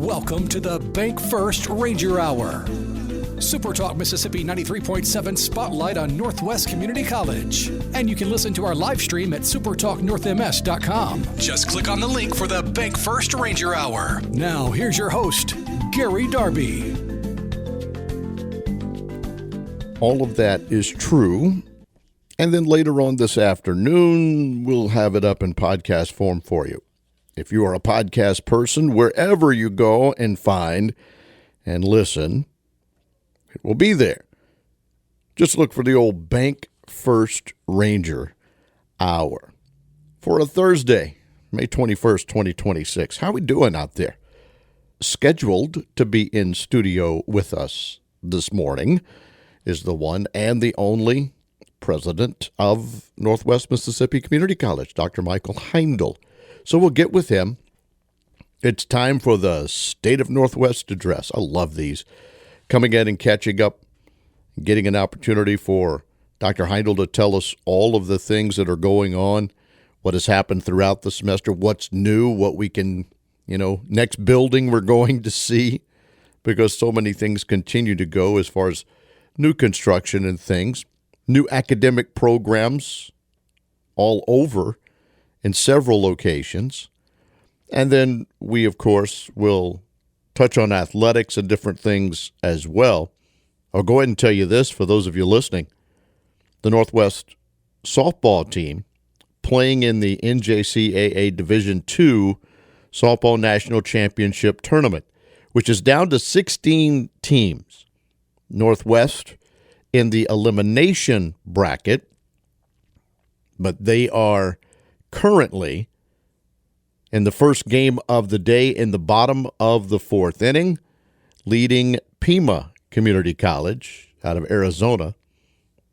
Welcome to the Bank First Ranger Hour. Super Talk Mississippi 93.7 Spotlight on Northwest Community College. And you can listen to our live stream at supertalknorthms.com. Just click on the link for the Bank First Ranger Hour. Now, here's your host, Gary Darby. All of that is true. And then later on this afternoon, we'll have it up in podcast form for you. If you are a podcast person, wherever you go and find and listen, it will be there. Just look for the old Bank First Ranger Hour for a Thursday, May 21st, 2026. How are we doing out there? Scheduled to be in studio with us this morning is the one and the only president of Northwest Mississippi Community College, Dr. Michael Heindl. So we'll get with him. It's time for the State of Northwest address. I love these. Coming in and catching up, getting an opportunity for Dr. Heindl to tell us all of the things that are going on, what has happened throughout the semester, what's new, what we can, next building we're going to see, because so many things continue to go as far as new construction and things, new academic programs all over in several locations. And then we, of course, will touch on athletics and different things as well. I'll go ahead and tell you this for those of you listening. The Northwest softball team playing in the NJCAA Division II Softball National Championship Tournament, which is down to 16 teams. Northwest in the elimination bracket, but they are currently in the first game of the day in the bottom of the fourth inning, leading Pima Community College out of Arizona.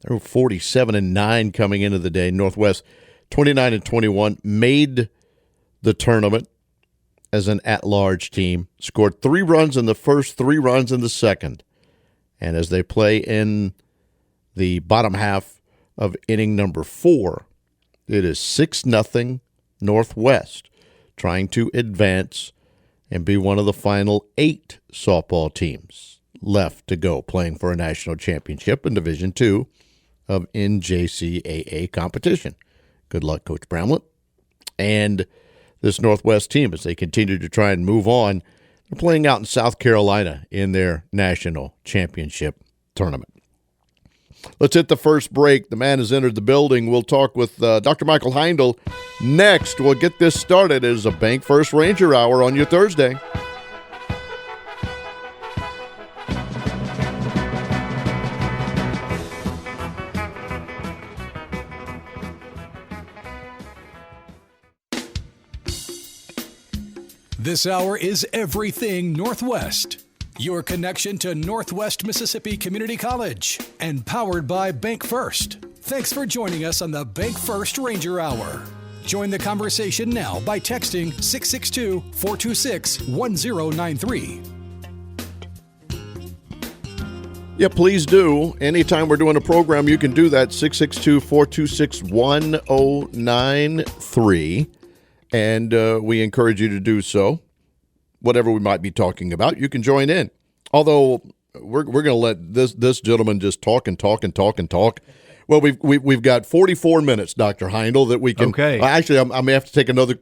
They were 47-9 coming into the day. Northwest 29-21 made the tournament as an at-large team, scored 3 runs in the first, 3 runs in the second. And as they play in the bottom half of inning number 4, it is 6-0 Northwest, trying to advance and be one of the final 8 softball teams left to go, playing for a national championship in Division II of NJCAA competition. Good luck, Coach Bramlett. And this Northwest team, as they continue to try and move on, they're playing out in South Carolina in their national championship tournament. Let's hit the first break. The man has entered the building. We'll talk with Dr. Michael Heindl next. We'll get this started as a Bank First Ranger Hour on your Thursday. This hour is Everything Northwest. Your connection to Northwest Mississippi Community College and powered by Bank First. Thanks for joining us on the Bank First Ranger Hour. Join the conversation now by texting 662-426-1093. Yeah, please do. Anytime we're doing a program, you can do that, 662-426-1093. And we encourage you to do so. Whatever we might be talking about, you can join in. Although we're going to let this gentleman just talk and talk and talk and talk. Well, we've got 44 minutes, Dr. Heindl, that we can. Okay. Actually, I may have to take another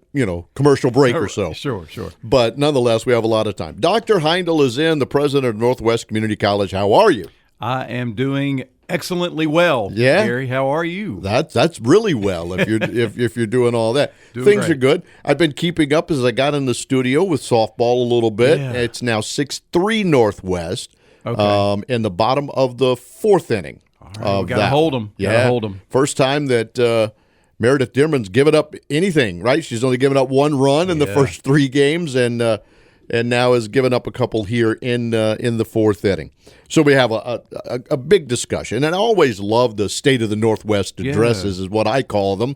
commercial break or so. Sure. But nonetheless, we have a lot of time. Dr. Heindl is the president of Northwest Community College. How are you? I am doing excellently well. Yeah, Gary, how are you? That's really well if you're if you're doing all that. Things are good. I've been keeping up as I got in the studio with softball a little bit. Yeah. It's now 6-3 Northwest. Okay. In the bottom of the fourth inning. All right, gotta hold them. Yeah, gotta hold them. First time that Meredith Dearman's given up anything. Right, she's only given up 1 run in the first 3 games, and now has given up a couple here in the fourth inning. So we have a big discussion, and I always love the State of the Northwest addresses, is what I call them,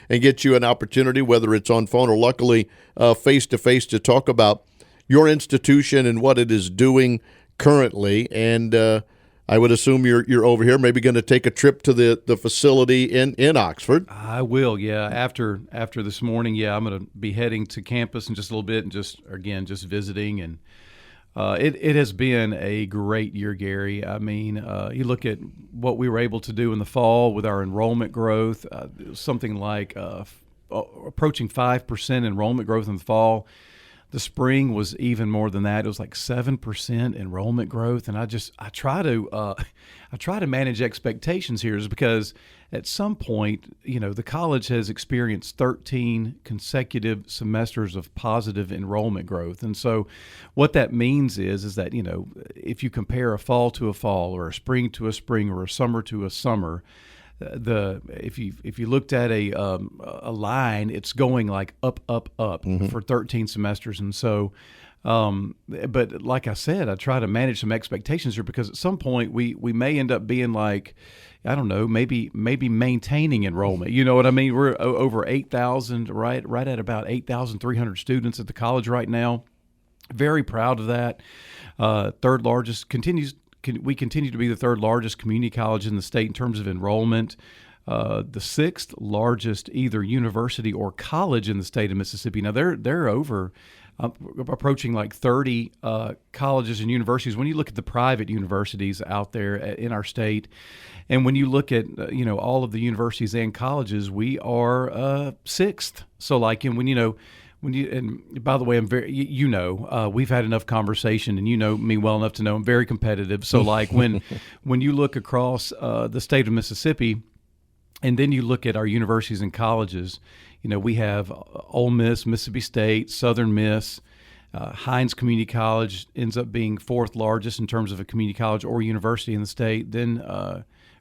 and get you an opportunity, whether it's on phone or luckily face-to-face, to talk about your institution and what it is doing currently. And I would assume you're over here, maybe going to take a trip to the facility in Oxford. I will, yeah. After this morning, yeah, I'm going to be heading to campus in just a little bit and just visiting. And it has been a great year, Gary. I mean, you look at what we were able to do in the fall with our enrollment growth, something like approaching 5% enrollment growth in the fall. The spring was even more than that. It was like 7% enrollment growth, and I try to manage expectations here, is because at some point, the college has experienced 13 consecutive semesters of positive enrollment growth, and so what that means is that if you compare a fall to a fall, or a spring to a spring, or a summer to a summer, if you looked at a line, it's going like up for 13 semesters, and so but like I said, I try to manage some expectations here, because at some point we may end up being like, I don't know, maybe maintaining enrollment. You know what I mean? We're over 8,000, right at about 8,300 students at the college right now. Very proud of that. Third largest we continue to be the third largest community college in the state in terms of enrollment, the sixth largest either university or college in the state of Mississippi. Now they're over approaching like 30 colleges and universities when you look at the private universities out there in our state, and when you look at all of the universities and colleges, we are sixth. So like, and and by the way, I'm very, we've had enough conversation, and you know me well enough to know I'm very competitive. So like when you look across the state of Mississippi, and then you look at our universities and colleges, we have Ole Miss, Mississippi State, Southern Miss, Hines Community College ends up being fourth largest in terms of a community college or university in the state, then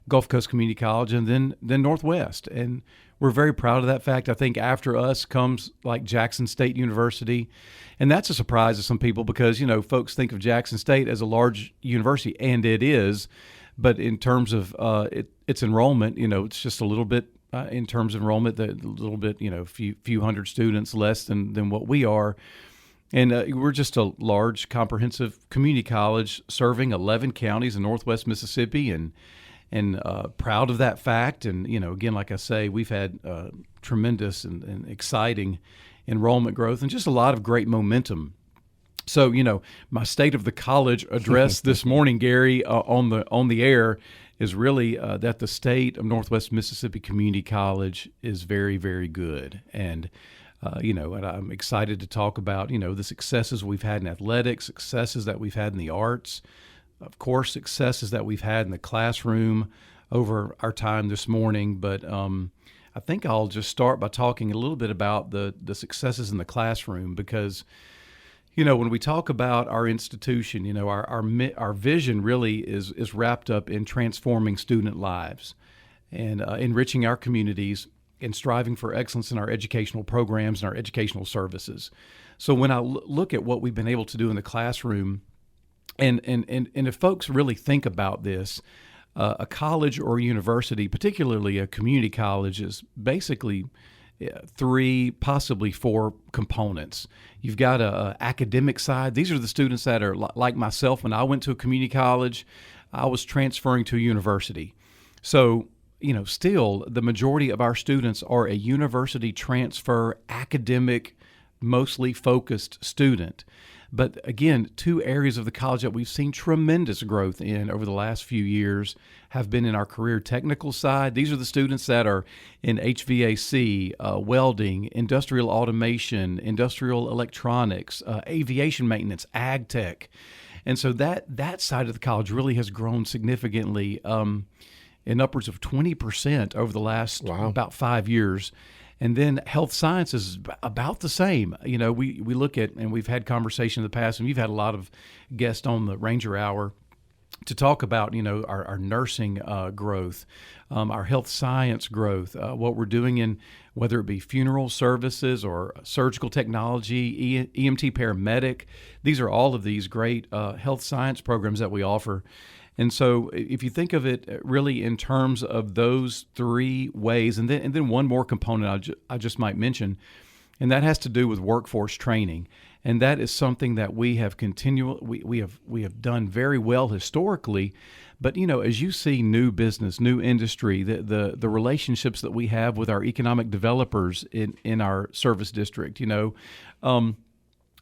Gulf Coast Community College, and then Northwest. And we're very proud of that fact. I think after us comes like Jackson State University, and that's a surprise to some people, because folks think of Jackson State as a large university, and it is, but in terms of its enrollment, it's just a little bit in terms of enrollment, a little bit, few hundred students less than what we are. And we're just a large, comprehensive community college serving 11 counties in Northwest Mississippi, and proud of that fact. And, again, like I say, we've had tremendous and exciting enrollment growth and just a lot of great momentum. So, my State of the College address this morning, Gary, on the air, is really that the state of Northwest Mississippi Community College is very, very good. And, and I'm excited to talk about, the successes we've had in athletics, successes that we've had in the arts, of course, successes that we've had in the classroom over our time this morning. But I think I'll just start by talking a little bit about the successes in the classroom, because, when we talk about our institution, our vision really is wrapped up in transforming student lives and enriching our communities and striving for excellence in our educational programs and our educational services. So when I look at what we've been able to do in the classroom, and if folks really think about this, a college or university, particularly a community college, is basically 3, possibly 4 components. You've got a academic side. These are the students that are like myself. When I went to a community college, I was transferring to a university. So, still the majority of our students are a university transfer, academic, mostly focused student. But again, 2 areas of the college that we've seen tremendous growth in over the last few years have been in our career technical side. These are the students that are in HVAC, welding, industrial automation, industrial electronics, aviation maintenance, ag tech. And so that side of the college really has grown significantly in upwards of 20% over the last about 5 years. And then health sciences is about the same. We look at, and we've had conversation in the past, and you've had a lot of guests on the Ranger Hour to talk about, our nursing growth, our health science growth, what we're doing in whether it be funeral services or surgical technology, EMT paramedic. These are all of these great health science programs that we offer. And so if you think of it really in terms of those 3 ways, and then one more component I just might mention, and that has to do with workforce training. And that is something that we have we have done very well historically. But as you see new business, new industry, the relationships that we have with our economic developers in our service district,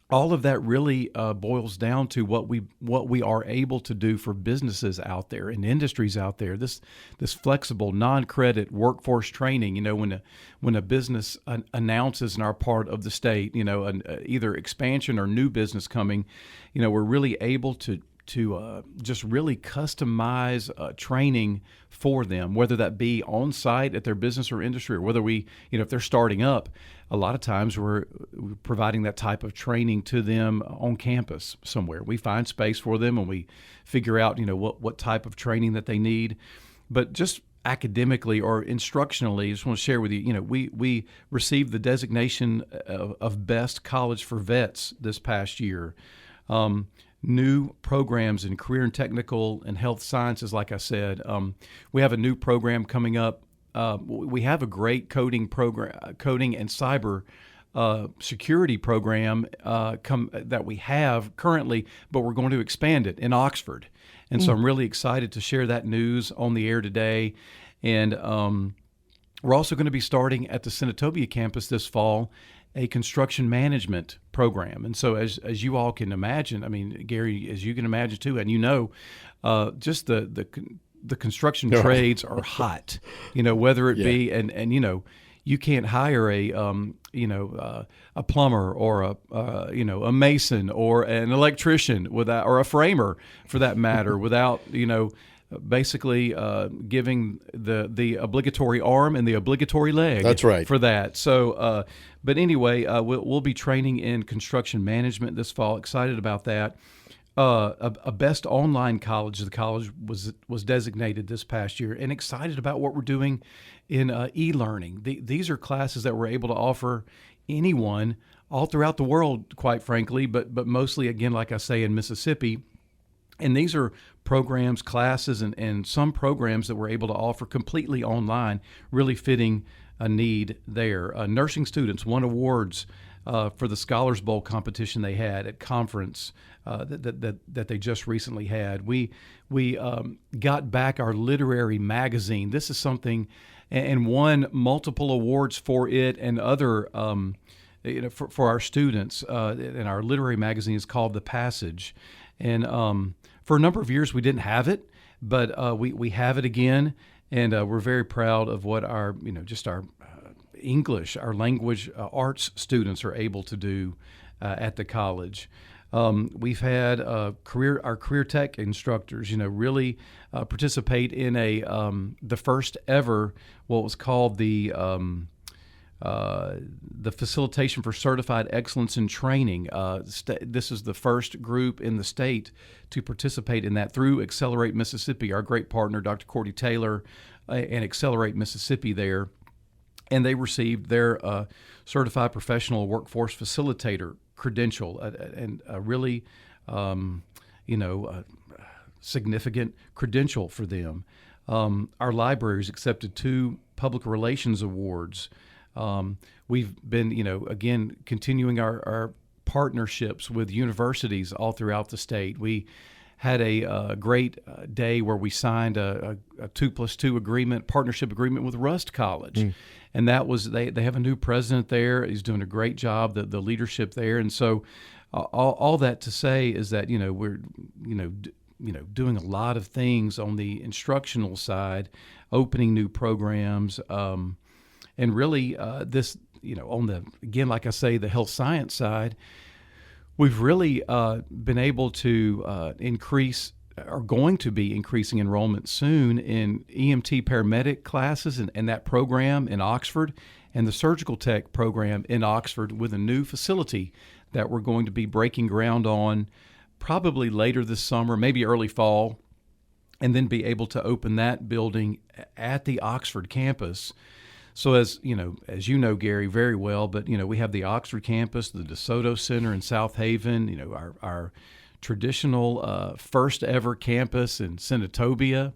all of that really boils down to what we are able to do for businesses out there and industries out there. This flexible, non-credit workforce training. When a business announces in our part of the state, either expansion or new business coming, we're really able to just really customize training for them, whether that be on site at their business or industry, or whether if they're starting up. A lot of times we're providing that type of training to them on campus somewhere. We find space for them and we figure out, what type of training that they need. But just academically or instructionally, I just want to share with you, we received the designation of Best College for Vets this past year. New programs in career and technical and health sciences, like I said. We have a new program coming up. We have a great coding and cyber security program that we have currently, but we're going to expand it in Oxford. And so I'm really excited to share that news on the air today. And we're also going to be starting at the Senatobia campus this fall a construction management program. And so as you all can imagine, I mean, Gary, as you can imagine too, and just the construction trades are hot, whether it be, and you can't hire a plumber or a mason or an electrician without, or a framer for that matter, without, basically giving the obligatory arm and the obligatory leg. That's right. For that. So, but anyway, we'll be training in construction management this fall. Excited about that. A best online college. The college was designated this past year, and excited about what we're doing in e-learning. These are classes that we're able to offer anyone all throughout the world, quite frankly, but mostly, again, like I say, in Mississippi. And these are programs, classes, and some programs that we're able to offer completely online, really fitting a need there. Nursing students won awards for the Scholars Bowl competition they had at conference that they just recently had. We got back our literary magazine. This is something, and won multiple awards for it and other for our students. And our literary magazine is called The Passage. And for a number of years we didn't have it, but we have it again, and we're very proud of what our our English, our language arts students are able to do at the college. We've had our career tech instructors, really participate in the first ever what was called the Facilitation for Certified Excellence in Training. This is the first group in the state to participate in that through Accelerate Mississippi, our great partner, Dr. Cordy Taylor, and Accelerate Mississippi there. And they received their Certified Professional Workforce Facilitator credential, and a really, significant credential for them. Our libraries accepted 2 public relations awards. We've been, again, continuing our partnerships with universities all throughout the state. We had a great day where we signed a 2+2 partnership agreement with Rust College. And that was, they have a new president there. He's doing a great job, the leadership there. And so all that to say is that, we're, doing a lot of things on the instructional side, opening new programs, and really this, on the, again, like I say, the health science side, we've really been able to increase, are going to be increasing enrollment soon in EMT paramedic classes and that program in Oxford, and the surgical tech program in Oxford, with a new facility that we're going to be breaking ground on probably later this summer, maybe early fall, and then be able to open that building at the Oxford campus. So as you know, Gary, very well, but we have the Oxford campus, the DeSoto Center in South Haven, our traditional first ever campus in Senatobia,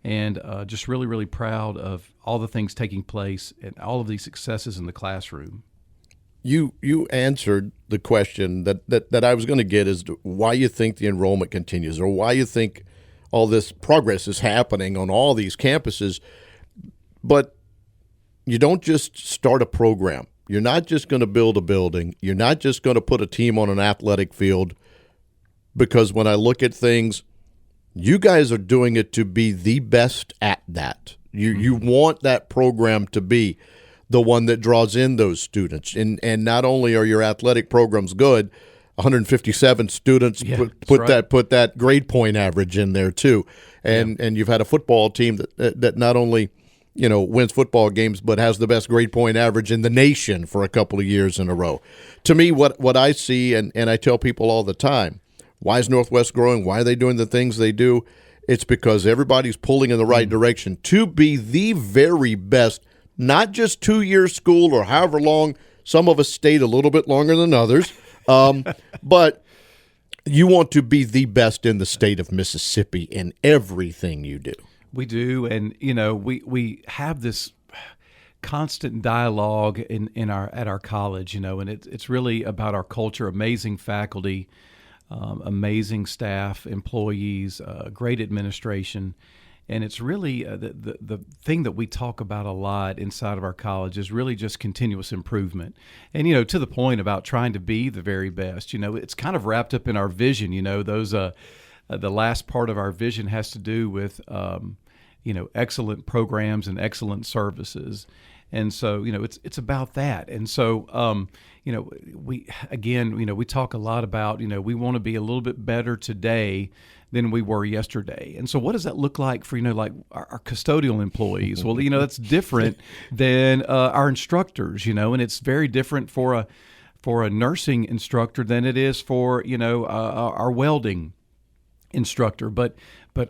and just really, really proud of all the things taking place and all of these successes in the classroom. You answered the question that I was going to get, is why you think the enrollment continues, or why you think all this progress is happening on all these campuses. But you don't just start a program. You're not just going to build a building. You're not just going to put a team on an athletic field, because when I look at things, you guys are doing it to be the best at that. You want that program to be the one that draws in those students. And not only are your athletic programs good, 157 students, put that grade point average in there too. And you've had a football team that not only wins football games, but has the best grade point average in the nation for a couple of years in a row. To me, what I see, and I tell people all the time, why is Northwest growing? Why are they doing the things they do? It's because everybody's pulling in the right direction to be the very best, not just 2-year school or however long. Some of us stayed a little bit longer than others, but you want to be the best in the state of Mississippi in everything you do. We do, and we have this constant dialogue at our college, and it's really about our culture. Amazing faculty, amazing staff, employees, great administration, and it's really the thing that we talk about a lot inside of our college is really just continuous improvement, and to the point about trying to be the very best. It's kind of wrapped up in our vision. Those. The last part of our vision has to do with, excellent programs and excellent services. And so, it's about that. And so, we talk a lot about, we want to be a little bit better today than we were yesterday. And so what does that look like for, like our custodial employees? Well, that's different than our instructors, and it's very different for a nursing instructor than it is for, our welding instructor, but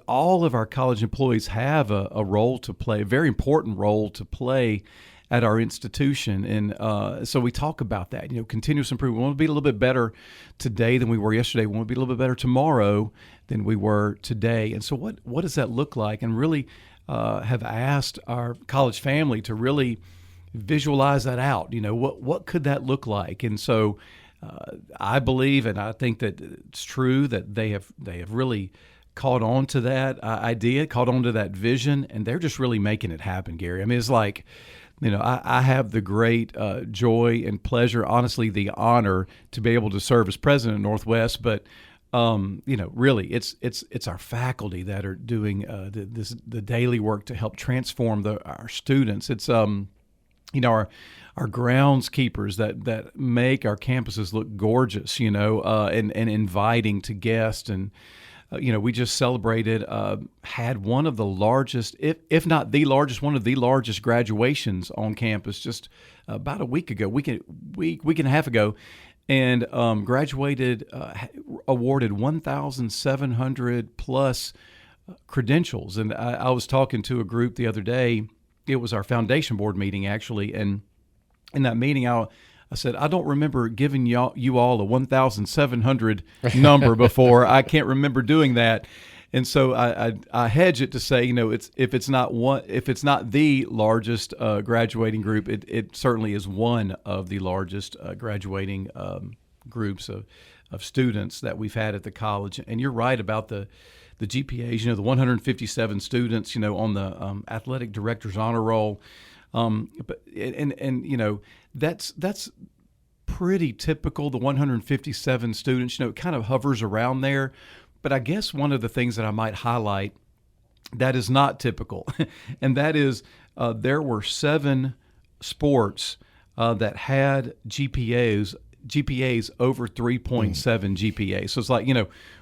all of our college employees have a role to play, a very important role to play at our institution. And so we talk about that, continuous improvement. We want to be a little bit better today than we were yesterday. We want to be a little bit better tomorrow than we were today. And so what does that look like? And really have asked our college family to really visualize that out. What could that look like? And so I believe, and I think that it's true, that they have really caught on to that idea, caught on to that vision, and they're just really making it happen, Gary. I mean, it's like, I have the great joy and pleasure, honestly, the honor to be able to serve as president of Northwest, but really, it's our faculty that are doing the daily work to help transform our students. It's our groundskeepers that make our campuses look gorgeous, and inviting to guests. And, we just celebrated, had one of the largest, if not the largest, one of the largest graduations on campus just about a week and a half ago. And graduated, awarded 1,700 plus credentials. And I was talking to a group the other day. It was our foundation board meeting, actually, and in that meeting, I said, I don't remember giving you all a 1,700 number before. I can't remember doing that, and so I hedge it to say, if it's not the largest graduating group, it certainly is one of the largest graduating groups of students that we've had at the college. And you're right about the GPAs, the 157 students, on the athletic director's honor roll. But that's pretty typical. The 157 students, it kind of hovers around there. But I guess one of the things that I might highlight that is not typical, and that is there were 7 sports that had GPAs over 3.7 GPA. So it's like,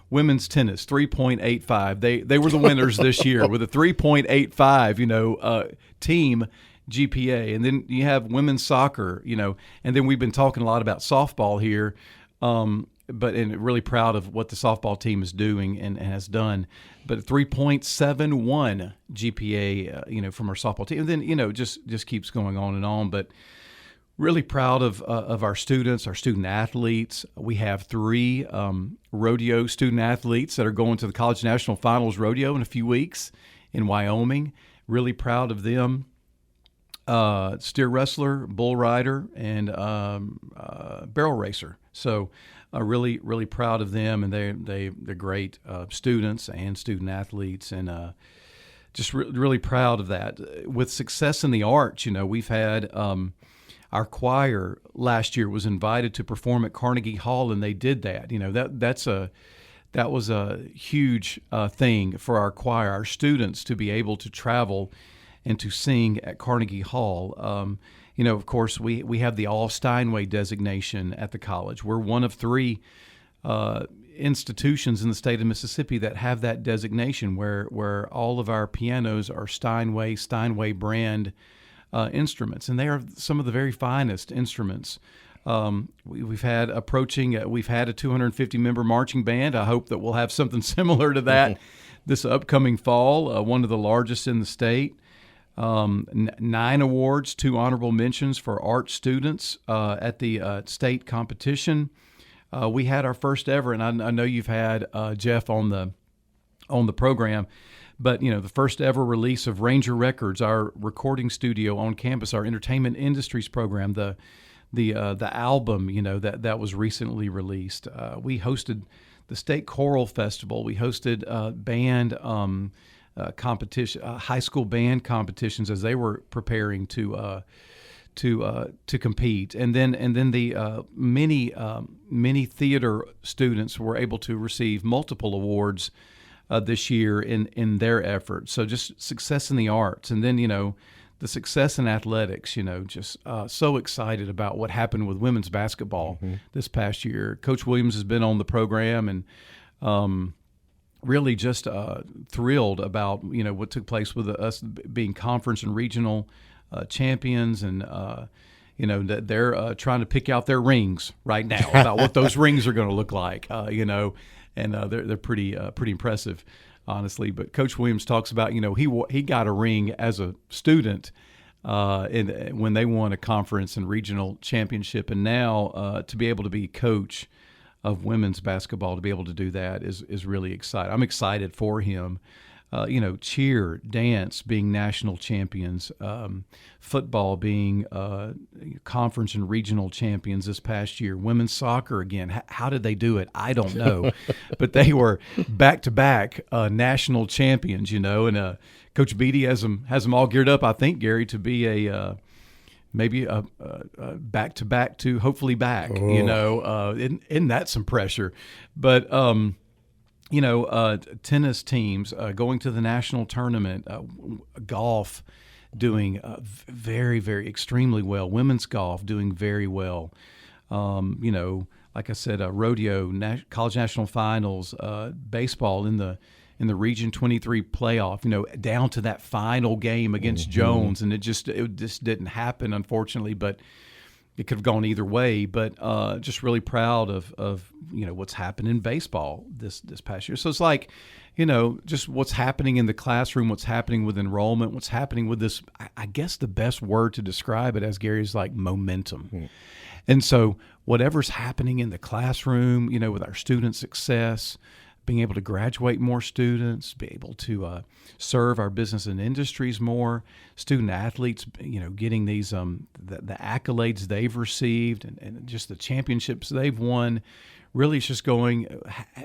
women's tennis, 3.85. They were the winners this year with a 3.85, team GPA. And then you have women's soccer, and then we've been talking a lot about softball here, and really proud of what the softball team is doing and has done. But 3.71 GPA, from our softball team. And then, just keeps going on and on. But really proud of our students, our student athletes. We have 3 rodeo student athletes that are going to the College National Finals Rodeo in a few weeks in Wyoming. Really proud of them. steer wrestler, bull rider, and barrel racer. So really, really proud of them, and they're great students and student athletes, and just really proud of that. With success in the arts, we've had our choir last year was invited to perform at Carnegie Hall, and they did that. That was a huge thing for our choir, our students, to be able to travel and to sing at Carnegie Hall. Of course, we have the All Steinway designation at the college. We're one of 3 institutions in the state of Mississippi that have that designation, where all of our pianos are Steinway brand instruments, and they are some of the very finest instruments. We've had a 250 member marching band. I hope that we'll have something similar to that this upcoming fall. One of the largest in the state. 9 awards, 2 honorable mentions for art students at the state competition. We had our first ever, and I know you've had Jeff on the program, but the first ever release of Ranger Records, our recording studio on campus, our entertainment industries program, the album that was recently released. We hosted the State Choral Festival. We hosted band competition, high school band competitions as they were preparing to compete, and then the many theater students were able to receive multiple awards this year in their efforts. So just success in the arts, and then the success in athletics. Just so excited about what happened with women's basketball this past year. Coach Williams has been on the program, and really just thrilled about what took place with us being conference and regional champions, and that they're trying to pick out their rings right now about what those rings are going to look like, and they're pretty impressive, honestly. But Coach Williams talks about he got a ring as a student when they won a conference and regional championship, and now to be able to be coach of women's basketball, to be able to do that is really exciting. I'm excited for him. Cheer, dance being national champions, football being conference and regional champions this past year, women's soccer again. How did they do it? I don't know, but they were back-to-back national champions. And Coach Beatty has them all geared up, I think, Gary, to be maybe a back-to-back to hopefully back. Isn't that some pressure? But tennis teams going to the national tournament, golf doing very, very extremely well, women's golf doing very well. Like I said, rodeo, college national finals, baseball in the Region 23 playoff, down to that final game against Jones, and it just didn't happen, unfortunately, but it could have gone either way. But just really proud of what's happened in baseball this past year. So it's like, just what's happening in the classroom, what's happening with enrollment, what's happening with this. I guess the best word to describe it as, Gary, is like momentum. And so whatever's happening in the classroom, with our student success, being able to graduate more students, be able to serve our business and industries more, student athletes, getting these the accolades they've received, and just the championships they've won. Really, it's just going.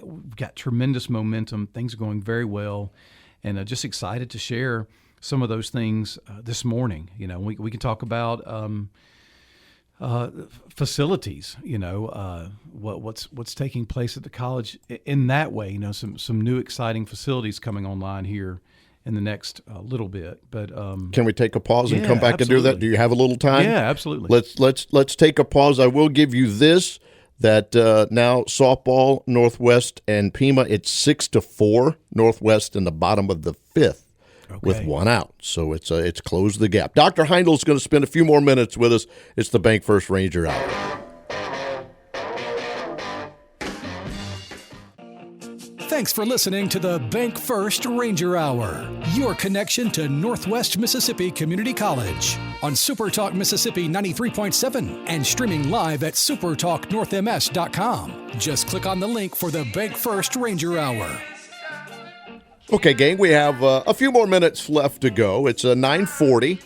We've got tremendous momentum. Things are going very well, and just excited to share some of those things this morning. We can talk about facilities, what's taking place at the college in that way. Some new exciting facilities coming online here in the next little bit. But can we take a pause and come back and do that? Do you have a little time? Yeah, absolutely. Let's take a pause. I will give you this, that now softball, Northwest and Pima, it's 6-4, Northwest in the bottom of the fifth. Okay. With one out. So it's closed the gap. Dr. Heindl is going to spend a few more minutes with us. It's the Bank First Ranger Hour. Thanks for listening to the Bank First Ranger Hour, your connection to Northwest Mississippi Community College on SuperTalk Mississippi 93.7 and streaming live at supertalknorthms.com. Just click on the link for the Bank First Ranger Hour. Okay, gang, we have a few more minutes left to go. It's 9:40.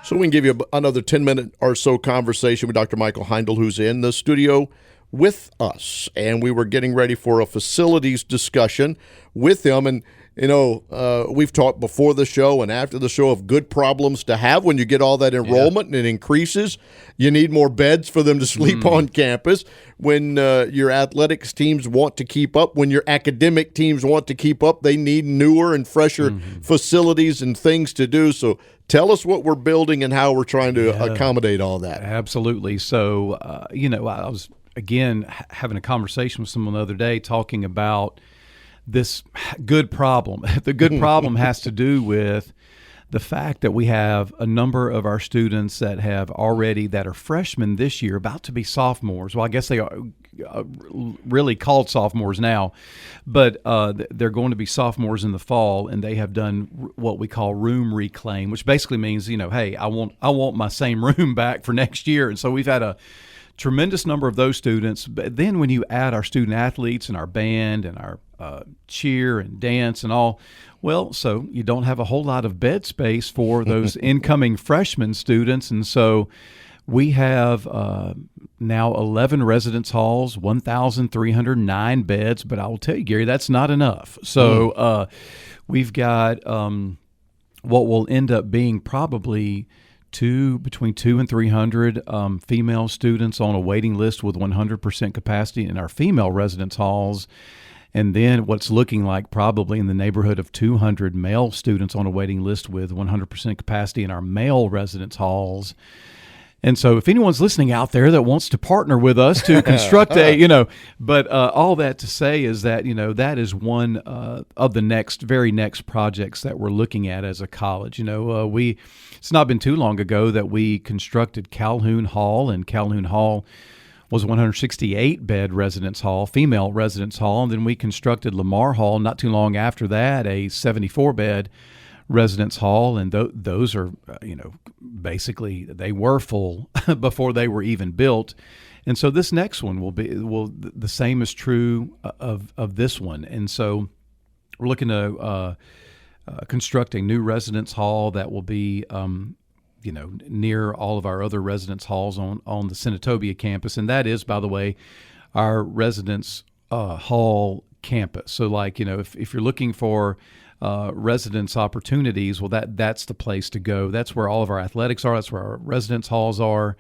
So we can give you another 10-minute or so conversation with Dr. Michael Heindl, who's in the studio with us. And we were getting ready for a facilities discussion with him. And, we've talked before the show and after the show of good problems to have when you get all that enrollment and it increases. You need more beds for them to sleep on campus. When your athletics teams want to keep up, when your academic teams want to keep up, they need newer and fresher facilities and things to do. So tell us what we're building and how we're trying to accommodate all that. Absolutely. So, I was, again, having a conversation with someone the other day talking about this good problem. The good problem has to do with the fact that we have a number of our students that are freshmen this year, about to be sophomores. Well, I guess they are really called sophomores now, but they're going to be sophomores in the fall, and they have done what we call room reclaim, which basically means, hey, I want my same room back for next year. And so we've had a tremendous number of those students. But then when you add our student athletes and our band and our cheer and dance and all, well, so you don't have a whole lot of bed space for those incoming freshman students. And so we have now 11 residence halls, 1,309 beds. But I will tell you, Gary, that's not enough. So we've got what will end up being probably between 200 and 300 female students on a waiting list with 100% capacity in our female residence halls. And then what's looking like probably in the neighborhood of 200 male students on a waiting list with 100% capacity in our male residence halls. And so if anyone's listening out there that wants to partner with us to construct all that to say is that, that is one of the very next projects that we're looking at as a college. It's not been too long ago that we constructed Calhoun Hall, and Calhoun Hall was a 168-bed residence hall, female residence hall. And then we constructed Lamar Hall not too long after that, a 74-bed residence hall. And those are, basically they were full before they were even built. And so this next one the same is true of this one. And so we're looking to construct a new residence hall that will be near all of our other residence halls on the Senatobia campus. And that is, by the way, our residence hall campus. So if you're looking for residence opportunities, well, that's the place to go. That's where all of our athletics are. That's where our residence halls are.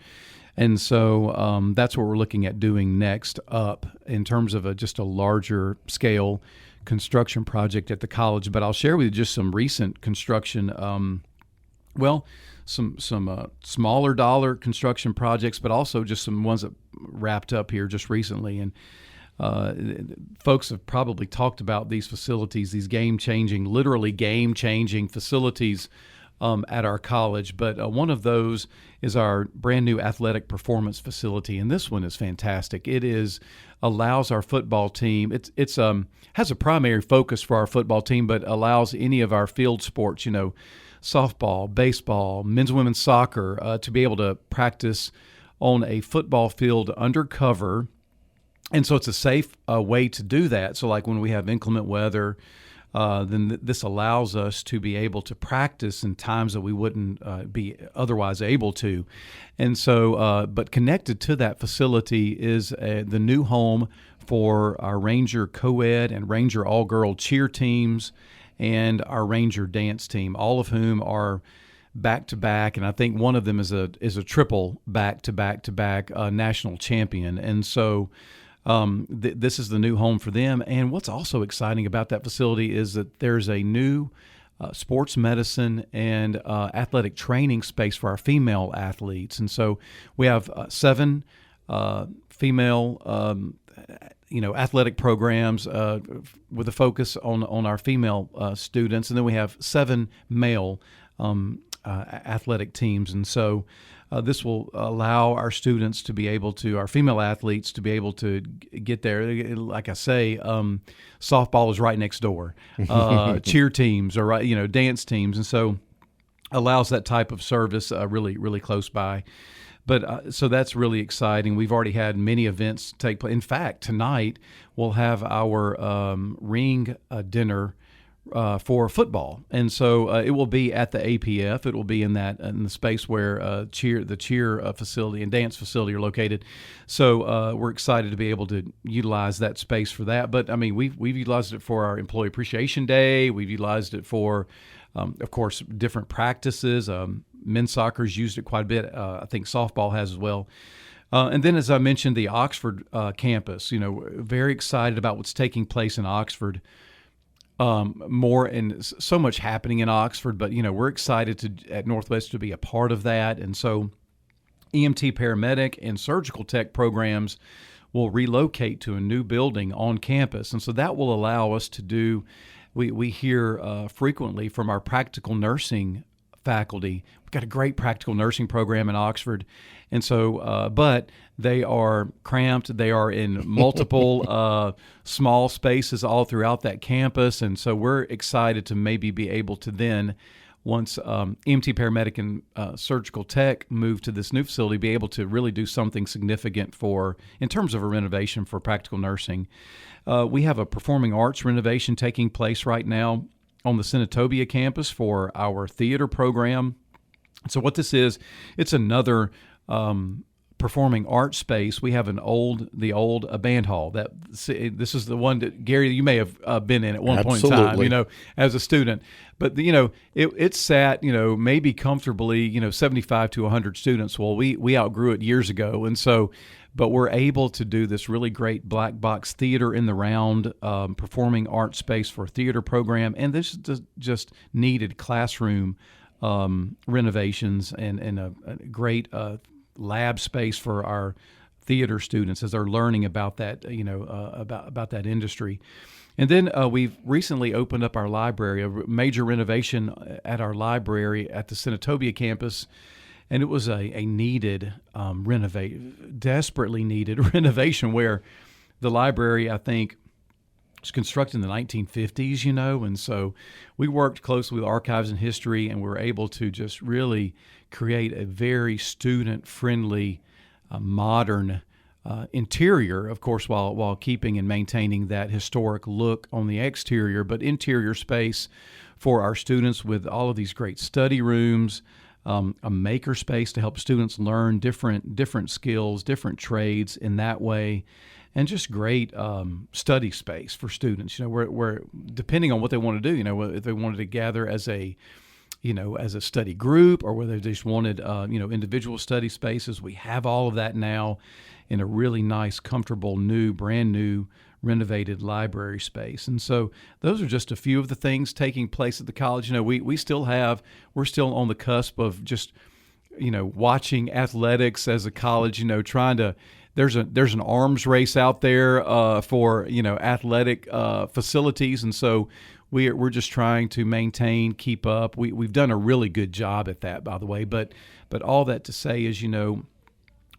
And so that's what we're looking at doing next up in terms of just a larger scale construction project at the college. But I'll share with you just some recent construction, some smaller dollar construction projects, but also just some ones that wrapped up here just recently. And folks have probably talked about these facilities, these literally game-changing facilities at our college. But one of those is our brand new athletic performance facility, and this one is fantastic. It allows our football team. It's has a primary focus for our football team, but allows any of our field sports, softball, baseball, men's and women's soccer, to be able to practice on a football field undercover. And so it's a safe way to do that. So like when we have inclement weather, then this allows us to be able to practice in times that we wouldn't be otherwise able to. And so, but connected to that facility is the new home for our Ranger co-ed and Ranger all-girl cheer teams and our Ranger dance team, all of whom are back-to-back, and I think one of them is a triple back-to-back national champion. And so this is the new home for them. And what's also exciting about that facility is that there's a new sports medicine and athletic training space for our female athletes. And so we have 7 female athletic programs with a focus on our female students, and then we have 7 male athletic teams. And so this will allow our students to be able to, our female athletes to be able to get there. Like I say, softball is right next door. Cheer teams are right, dance teams, and so allows that type of service really, really close by. But so that's really exciting. We've already had many events take place. In fact, tonight we'll have our ring dinner for football, and so it will be at the APF. It will be in the space where the cheer facility and dance facility are located. So we're excited to be able to utilize that space for that. But I mean, we've utilized it for our Employee Appreciation Day. We've utilized it for, of course, different practices. Men's soccer's used it quite a bit. I think softball has as well. And then, as I mentioned, the Oxford campus. Very excited about what's taking place in Oxford. More and so much happening in Oxford, but we're excited at Northwest to be a part of that. And so EMT paramedic and surgical tech programs will relocate to a new building on campus. And so that will allow us to do, we hear frequently from our practical nursing faculty. We've got a great practical nursing program in Oxford. And so, but they are cramped. They are in multiple small spaces all throughout that campus. And so we're excited to maybe be able to then, once EMT paramedic and surgical tech move to this new facility, be able to really do something significant in terms of a renovation for practical nursing. We have a performing arts renovation taking place right now on the Senatobia campus for our theater program. So what this is, it's another performing arts space. We have the old band hall. This is the one that, Gary, you may have been in at one point in time, as a student. But it sat, maybe comfortably, 75 to 100 students. Well, we outgrew it years ago, and so, but we're able to do this really great black box theater in the round, performing arts space for a theater program, and this just needed classroom renovations and a great lab space for our theater students as they're learning about that, about that industry. And then we've recently opened up our library, a major renovation at our library at the Senatobia campus, and it was a needed desperately needed renovation where the library, I think, was constructed in the 1950s, and so we worked closely with Archives and History, and we were able to just really create a very student-friendly, modern interior, of course, while keeping and maintaining that historic look on the exterior, but interior space for our students with all of these great study rooms, a maker space to help students learn different skills, different trades in that way, and just great study space for students. Where depending on what they want to do, if they wanted to gather as a study group, or whether they just wanted individual study spaces, we have all of that now in a really nice, comfortable, brand new, renovated library space. And so those are just a few of the things taking place at the college. We're still on the cusp of just watching athletics as a college. Trying to. There's an arms race out there for athletic facilities, and so we're just trying to maintain, keep up. We've done a really good job at that, by the way. But all that to say is,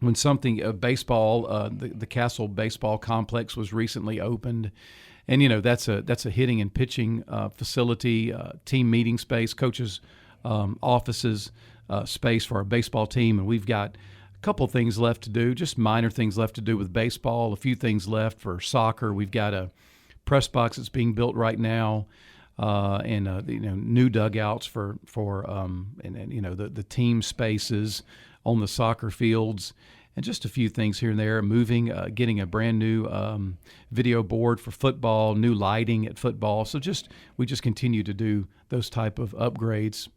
when something baseball, the Castle Baseball Complex was recently opened, and that's a hitting and pitching facility, team meeting space, coaches' offices space for our baseball team, and we've got couple things left to do, just minor things left to do with baseball, a few things left for soccer. We've got a press box that's being built right now, and new dugouts for the team spaces on the soccer fields, and just a few things here and there. Getting a brand new video board for football, new lighting at football. So we just continue to do those type of upgrades,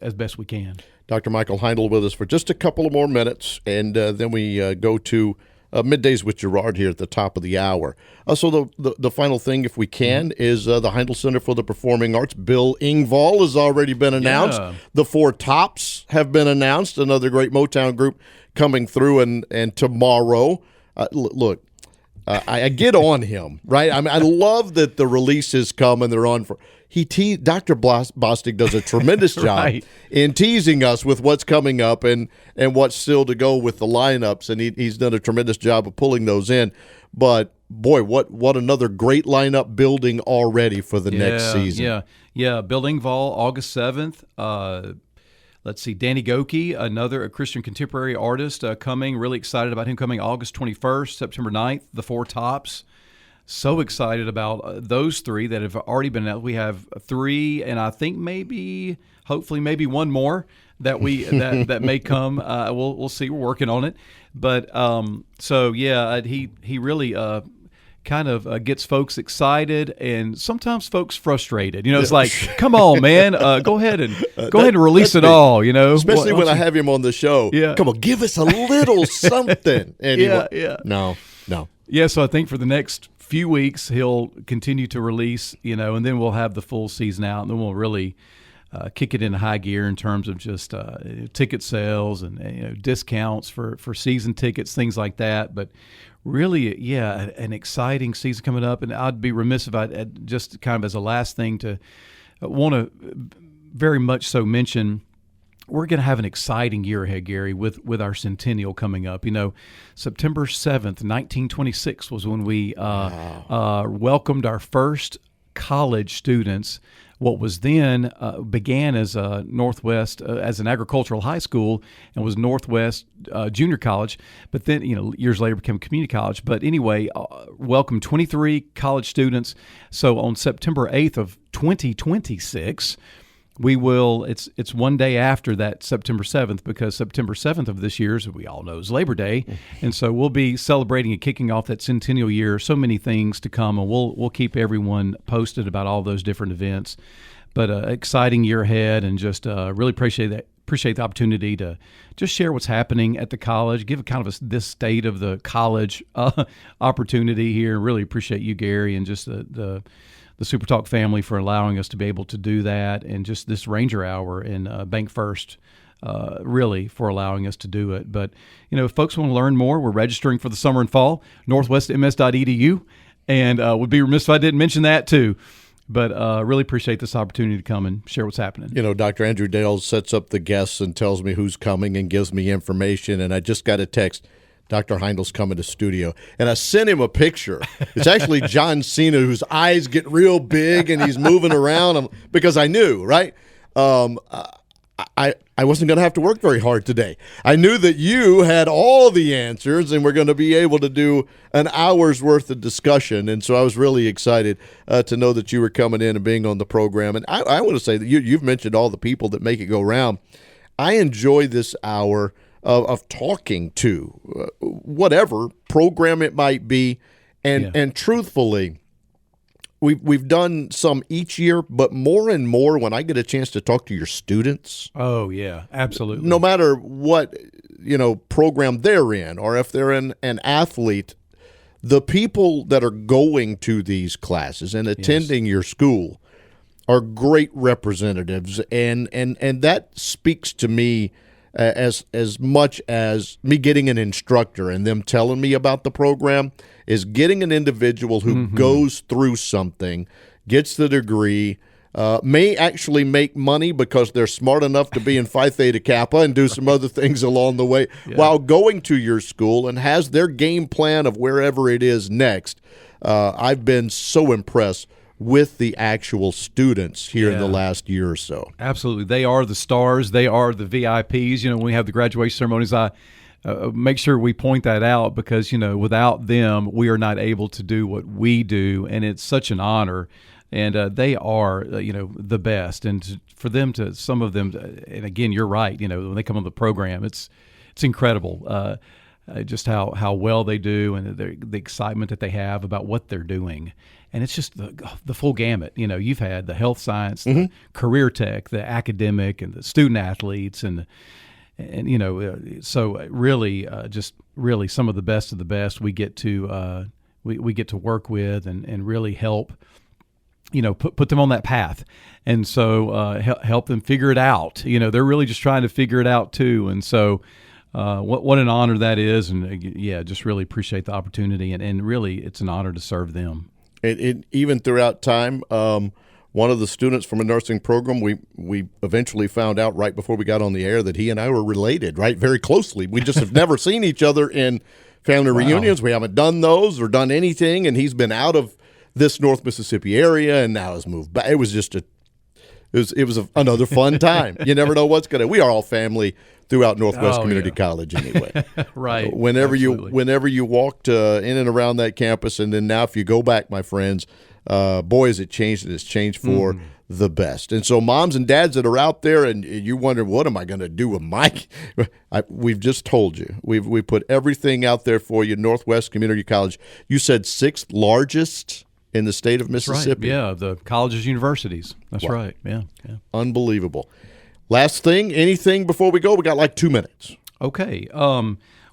as best we can. Dr. Michael Heindl with us for just a couple of more minutes, and then we go to Middays with Gerard here at the top of the hour. So the final thing, if we can, is the Heindl Center for the Performing Arts. Bill Engvall has already been announced. Yeah. The Four Tops have been announced, another great Motown group coming through, and tomorrow, look, I get on him, right? I mean, I love that the releases come and they're on for. Dr. Bostic does a tremendous job right. in teasing us with what's coming up and what's still to go with the lineups, and he's done a tremendous job of pulling those in. But boy, what another great lineup building already for the next season. Yeah. Bill Engvall, August 7th. Let's see, Danny Goki, another Christian contemporary artist coming. Really excited about him coming August 21st, September 9th, the Four Tops. so excited about those 3 that have already been out. We have 3, and I think hopefully maybe one more that we that may come. We'll see. We're working on it. But so yeah, he really kind of gets folks excited and sometimes folks frustrated. It's like, come on, man, go ahead and release it all. Especially when I have him on the show. Yeah. Come on, give us a little something. Anyway, Yeah. No. Yeah, so I think for the next few weeks he'll continue to release, and then we'll have the full season out, and then we'll really kick it into high gear in terms of just ticket sales and discounts for season tickets, things like that. But really, yeah, an exciting season coming up, and I'd be remiss if I just kind of as a last thing to want to very much so mention. We're going to have an exciting year ahead, Gary, with our centennial coming up. September 7th, 1926 was when we welcomed our first college students. What was then began as Northwest, as an agricultural high school, and was Northwest Junior College, but then, years later became community college. But anyway, welcomed 23 college students. So on September 8th of 2026, we will. It's one day after that September 7th, because September 7th of this year, as we all know, is Labor Day, and so we'll be celebrating and kicking off that centennial year. So many things to come, and we'll keep everyone posted about all those different events. But exciting year ahead, and just really appreciate the opportunity to just share what's happening at the college, give kind of this state of the college opportunity here. Really appreciate you, Gary, and just the Super Talk family for allowing us to be able to do that, and just this Ranger Hour and Bank First really for allowing us to do it. But, if folks want to learn more, we're registering for the summer and fall, northwestms.edu, and would be remiss if I didn't mention that too. But really appreciate this opportunity to come and share what's happening. Dr. Andrew Dale sets up the guests and tells me who's coming and gives me information, and I just got a text, Dr. Heindl's coming to studio. And I sent him a picture. It's actually John Cena, whose eyes get real big and he's moving around because I knew, right? I wasn't going to have to work very hard today. I knew that you had all the answers and we're going to be able to do an hour's worth of discussion. And so I was really excited to know that you were coming in and being on the program. And I want to say that you've mentioned all the people that make it go round. I enjoy this hour of talking to whatever program it might be, and truthfully, we've done some each year, but more and more when I get a chance to talk to your students. Oh yeah, absolutely. No matter what program they're in, or if they're an athlete, the people that are going to these classes and attending your school are great representatives, and that speaks to me as much as me getting an instructor and them telling me about the program, is getting an individual who goes through something, gets the degree, may actually make money because they're smart enough to be in Phi Theta Kappa and do some other things along the way while going to your school, and has their game plan of wherever it is next. I've been so impressed with the actual students here in the last year or so. Absolutely. They are the stars. They are the VIPs. When we have the graduation ceremonies, I make sure we point that out, because, without them, we are not able to do what we do, and it's such an honor. And they are, the best. And for them to, some of them, and again, you're right, when they come on the program, it's incredible just how well they do, and the excitement that they have about what they're doing. And it's just the full gamut. You've had the health science, the career tech, the academic, and the student athletes, and so really, just really some of the best we get to we get to work with and really help, put them on that path. And so help them figure it out. They're really just trying to figure it out too. And so what an honor that is. And just really appreciate the opportunity. And really, it's an honor to serve them. Even throughout time, one of the students from a nursing program, we eventually found out right before we got on the air that he and I were related, right, very closely. We just have never seen each other in family reunions. We haven't done those or done anything, and he's been out of this North Mississippi area and now has moved back. It was just it was another fun time. You never know what's going to. We are all family throughout Northwest Community College anyway. Right. Whenever Absolutely. you walked in and around that campus, and then now if you go back, my friends, boy, has it changed, and it's changed for the best. And so moms and dads that are out there and you wonder, what am I going to do with Mike? We've just told you. We put everything out there for you. Northwest Community College. You said 6th largest in the state of Mississippi. Right. Yeah, the colleges, universities. That's Wow. right. Yeah. Unbelievable. Last thing, anything before we go? We got like 2 minutes. Okay.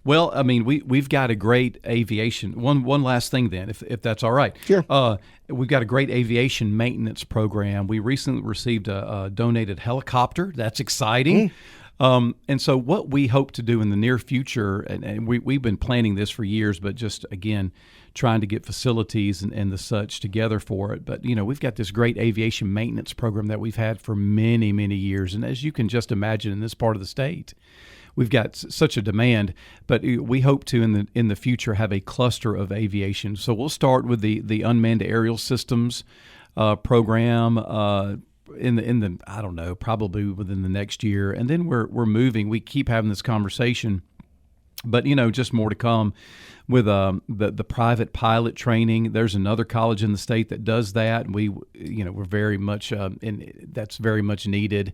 Well, I mean, we've got a great aviation. One last thing then, if that's all right. Sure. We've got a great aviation maintenance program. We recently received a donated helicopter. That's exciting. And so what we hope to do in the near future, and we've been planning this for years, but just, again, trying to get facilities and the such together for it. But, we've got this great aviation maintenance program that we've had for many, many years. And as you can just imagine, in this part of the state, we've got such a demand, but we hope to in the future have a cluster of aviation. So we'll start with the unmanned aerial systems program in the I don't know, probably within the next year, and then we're moving. We keep having this conversation, but just more to come with the private pilot training. There's another college in the state that does that, and we're very much that's very much needed.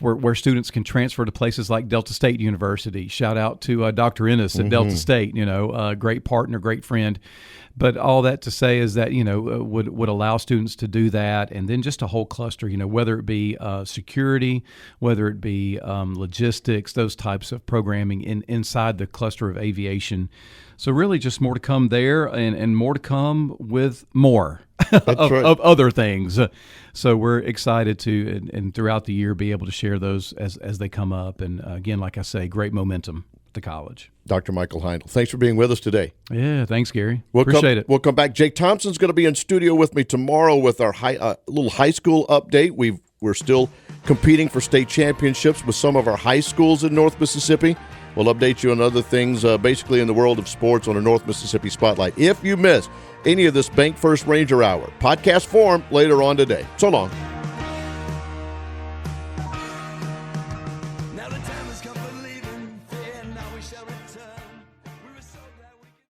Where students can transfer to places like Delta State University. Shout out to Dr. Ennis at Delta State, great partner, great friend. But all that to say is that, would allow students to do that. And then just a whole cluster, whether it be security, whether it be logistics, those types of programming inside the cluster of aviation. So really just more to come there and more to come with more of other things. So we're excited to, and throughout the year, be able to share those as they come up. And again, like I say, great momentum at the college. Dr. Michael Heindl, thanks for being with us today. Yeah, thanks, Gary. Appreciate it. We'll come back. Jake Thompson's going to be in studio with me tomorrow with our little high school update. We're still competing for state championships with some of our high schools in North Mississippi. We'll update you on other things, basically in the world of sports on a North Mississippi Spotlight. If you missed any of this Bank First Ranger Hour, podcast form later on today. So long.